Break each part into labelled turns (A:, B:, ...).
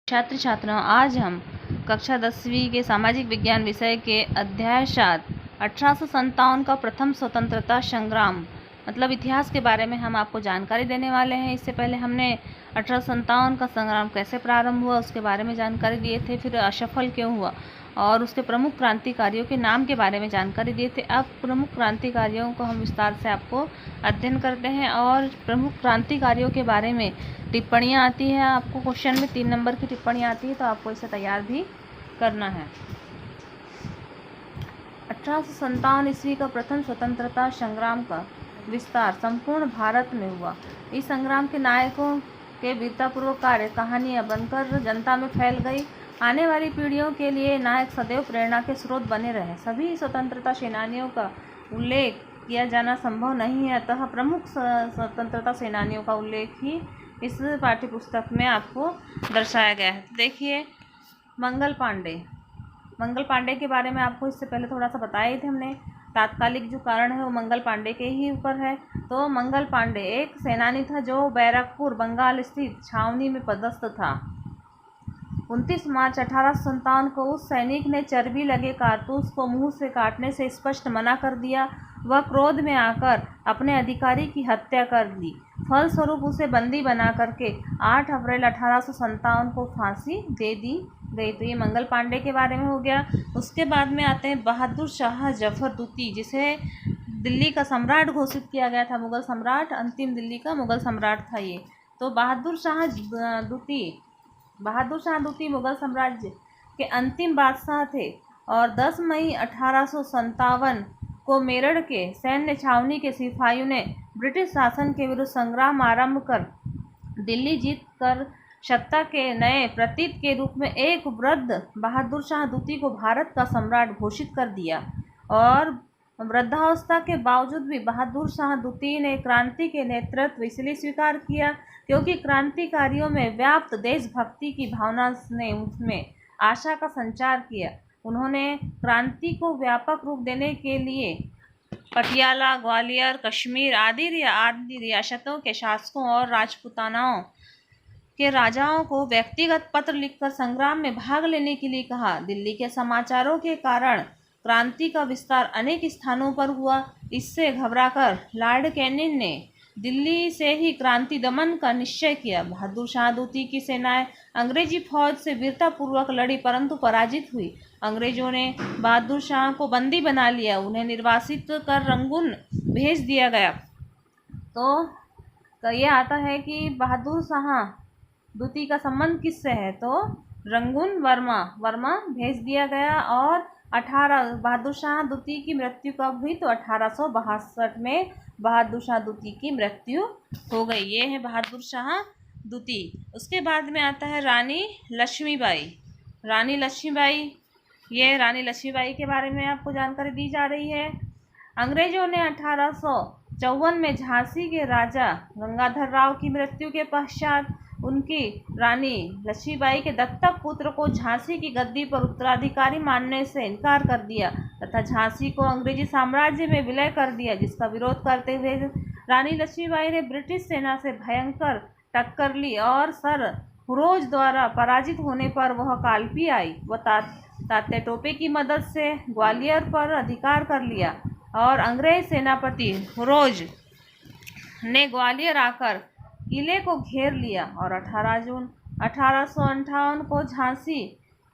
A: छात्र छात्राओं, आज हम कक्षा 10वीं के सामाजिक विज्ञान विषय के अध्याय 7 1857 का प्रथम स्वतंत्रता संग्राम मतलब इतिहास के बारे में हम आपको जानकारी देने वाले हैं। इससे पहले हमने 1857 का संग्राम कैसे प्रारंभ हुआ उसके बारे में जानकारी दिए थे, फिर असफल क्यों हुआ और उसके प्रमुख क्रांतिकारियों के नाम के बारे में जानकारी दिए थे। अब प्रमुख क्रांतिकारियों को हम विस्तार से आपको अध्ययन करते हैं और प्रमुख क्रांतिकारियों के बारे में टिप्पणियाँ आती है। आपको क्वेश्चन में 3 नंबर की टिप्पणी आती है, तो आपको इसे तैयार भी करना है। 1857 ईस्वी का प्रथम स्वतंत्रता संग्राम का विस्तार संपूर्ण भारत में हुआ। इस संग्राम के नायकों के वीरतापूर्वक कार्य कहानियाँ बनकर जनता में फैल गई। आने वाली पीढ़ियों के लिए नायक सदैव प्रेरणा के स्रोत बने रहे। सभी स्वतंत्रता सेनानियों का उल्लेख किया जाना संभव नहीं है, अतः प्रमुख स्वतंत्रता सेनानियों का उल्लेख ही इस पाठ्यपुस्तक में आपको दर्शाया गया है। देखिए, मंगल पांडे के बारे में आपको इससे पहले थोड़ा सा बताया ही थे हमने। तात्कालिक जो कारण है वो मंगल पांडे के ही ऊपर है। तो मंगल पांडे एक सेनानी था जो बैरकपुर बंगाल स्थित छावनी में पदस्थ था। 29 मार्च 1857 को उस सैनिक ने चर्बी लगे कारतूस को मुंह से काटने से स्पष्ट मना कर दिया। वह क्रोध में आकर अपने अधिकारी की हत्या कर दी। फलस्वरूप उसे बंदी बना करके 8 अप्रैल 1857 को फांसी दे दी गई। तो ये मंगल पांडे के बारे में हो गया। उसके बाद में आते हैं बहादुर शाह जफर द्वितीय, जिसे दिल्ली का सम्राट घोषित किया गया था। मुगल सम्राट, अंतिम दिल्ली का मुगल सम्राट था ये। तो बहादुर शाह द्वितीय मुगल साम्राज्य के अंतिम बादशाह थे और 10 मई 1857 को मेरठ के सैन्य छावनी के सिपाहियों ने ब्रिटिश शासन के विरुद्ध संग्राम आरंभ कर दिल्ली जीत कर सत्ता के नए प्रतीक के रूप में एक वृद्ध बहादुर शाह द्वितीय को भारत का सम्राट घोषित कर दिया। और वृद्धावस्था के बावजूद भी बहादुर शाह द्वितीय ने क्रांति के नेतृत्व इसलिए स्वीकार किया क्योंकि क्रांतिकारियों में व्याप्त देशभक्ति की भावना ने उसमें आशा का संचार किया। उन्होंने क्रांति को व्यापक रूप देने के लिए पटियाला, ग्वालियर, कश्मीर आदि रियासतों के शासकों और राजपूतानाओं के राजाओं को व्यक्तिगत पत्र लिखकर संग्राम में भाग लेने के लिए कहा। दिल्ली के समाचारों के कारण क्रांति का विस्तार अनेक स्थानों पर हुआ। इससे घबराकर लॉर्ड कैनिंग ने दिल्ली से ही क्रांति दमन का निश्चय किया। बहादुर शाह द्वितीय की सेनाएं अंग्रेजी फौज से वीरतापूर्वक लड़ी परंतु पराजित हुई। अंग्रेजों ने बहादुर शाह को बंदी बना लिया। उन्हें निर्वासित कर रंगून भेज दिया गया। तो ये आता है कि बहादुर शाह द्वितीय का संबंध किससे है, तो रंगून वर्मा भेज दिया गया। और बहादुर शाह द्वितीय की मृत्यु कब हुई, तो 1862 में बहादुर शाह द्वितीय की मृत्यु हो गई। ये है बहादुर शाह द्वितीय। उसके बाद में आता है रानी लक्ष्मीबाई। रानी लक्ष्मीबाई के बारे में आपको जानकारी दी जा रही है। अंग्रेजों ने 1854 में झांसी के राजा गंगाधर राव की मृत्यु के पश्चात उनकी रानी लक्ष्मीबाई के दत्तक पुत्र को झांसी की गद्दी पर उत्तराधिकारी मानने से इनकार कर दिया तथा झांसी को अंग्रेजी साम्राज्य में विलय कर दिया, जिसका विरोध करते हुए रानी लक्ष्मीबाई ने ब्रिटिश सेना से भयंकर टक्कर ली और सर हुरोज द्वारा पराजित होने पर वह कालपी आई। वह तात्या टोपे की मदद से ग्वालियर पर अधिकार कर लिया और अंग्रेज सेनापति हुरोज ने ग्वालियर आकर किले को घेर लिया और 18 जून 1858 को झांसी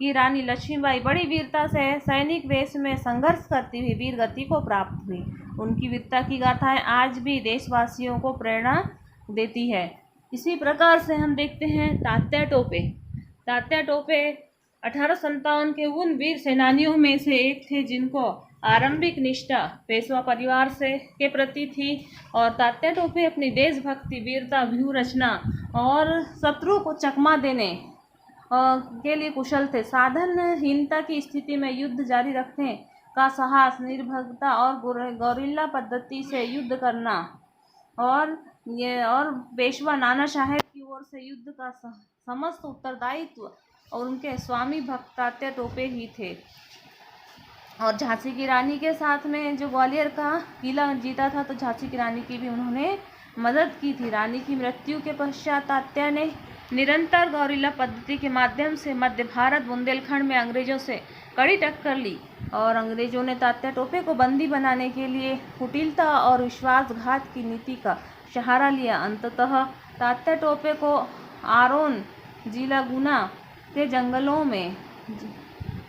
A: की रानी लक्ष्मीबाई बड़ी वीरता से सैनिक वेश में संघर्ष करती हुई वीर गति को प्राप्त हुई। उनकी वीरता की गाथाएं आज भी देशवासियों को प्रेरणा देती है। इसी प्रकार से हम देखते हैं तात्या टोपे 1857 के उन वीर सेनानियों में से एक थे जिनको आरंभिक निष्ठा पेशवा परिवार के प्रति थी। और तात्या टोपे अपनी देशभक्ति, वीरता, व्यूह रचना और शत्रु को चकमा देने के लिए कुशल थे। साधनहीनता की स्थिति में युद्ध जारी रखने का साहस, निर्भीकता और गौरिल्ला पद्धति से युद्ध करना और पेशवा नाना साहेब की ओर से युद्ध का समस्त उत्तरदायित्व और उनके स्वामी भक्त तात्या टोपे ही थे। और झांसी की रानी के साथ में जो ग्वालियर का किला जीता था, तो झांसी की रानी की भी उन्होंने मदद की थी। रानी की मृत्यु के पश्चात तात्या ने निरंतर गौरीला पद्धति के माध्यम से मध्य भारत बुंदेलखंड में अंग्रेजों से कड़ी टक्कर ली और अंग्रेजों ने तात्या टोपे को बंदी बनाने के लिए कुटिलता और विश्वासघात की नीति का सहारा लिया। अंततः तात्या टोपे को आरोन जिला गुना के जंगलों में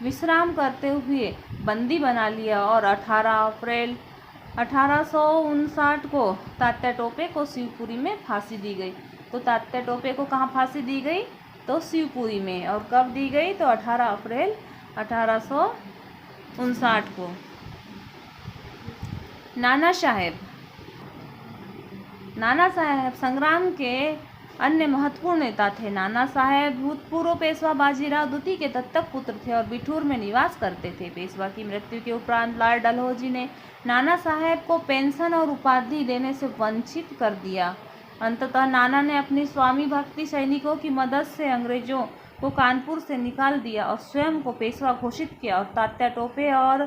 A: विश्राम करते हुए बंदी बना लिया और 18 अप्रैल 1859 को तात्या टोपे को शिवपुरी में फांसी दी गई। तो तात्या टोपे को कहाँ फांसी दी गई? तो शिवपुरी में। और कब दी गई? तो 18 अप्रैल 1859 को। नाना साहेब संग्राम के अन्य महत्वपूर्ण नेता थे। नाना साहेब भूतपूर्व पेशवा बाजीराव द्वितीय के दत्तक पुत्र थे और बिठूर में निवास करते थे। पेशवा की मृत्यु के उपरांत लॉर्ड डलहौजी ने नाना साहेब को पेंशन और उपाधि देने से वंचित कर दिया। अंततः नाना ने अपनी स्वामी भक्ति सैनिकों की मदद से अंग्रेजों को कानपुर से निकाल दिया और स्वयं को पेशवा घोषित किया। और तात्या टोपे और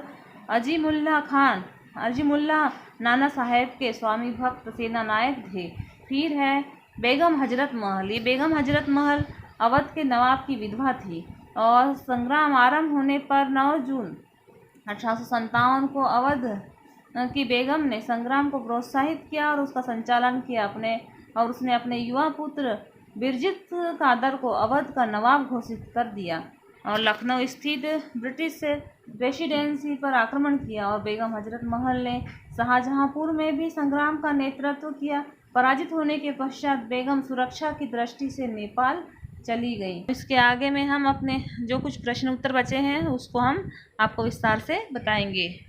A: अजीमुल्लाह नाना साहेब के स्वामी भक्त सेना नायक थे। फिर है बेगम हजरत महल। ये बेगम हजरत महल अवध के नवाब की विधवा थी और संग्राम आरंभ होने पर 9 जून 1857 को अवध की बेगम ने संग्राम को प्रोत्साहित किया और उसका संचालन किया। उसने अपने युवा पुत्र बिरजित कादर को अवध का नवाब घोषित कर दिया और लखनऊ स्थित ब्रिटिश रेसिडेंसी पर आक्रमण किया। और बेगम हजरत महल ने शाहजहांपुर में भी संग्राम का नेतृत्व किया। पराजित होने के पश्चात बेगम सुरक्षा की दृष्टि से नेपाल चली गई। इसके आगे में हम अपने जो कुछ प्रश्न उत्तर बचे हैं उसको हम आपको विस्तार से बताएंगे।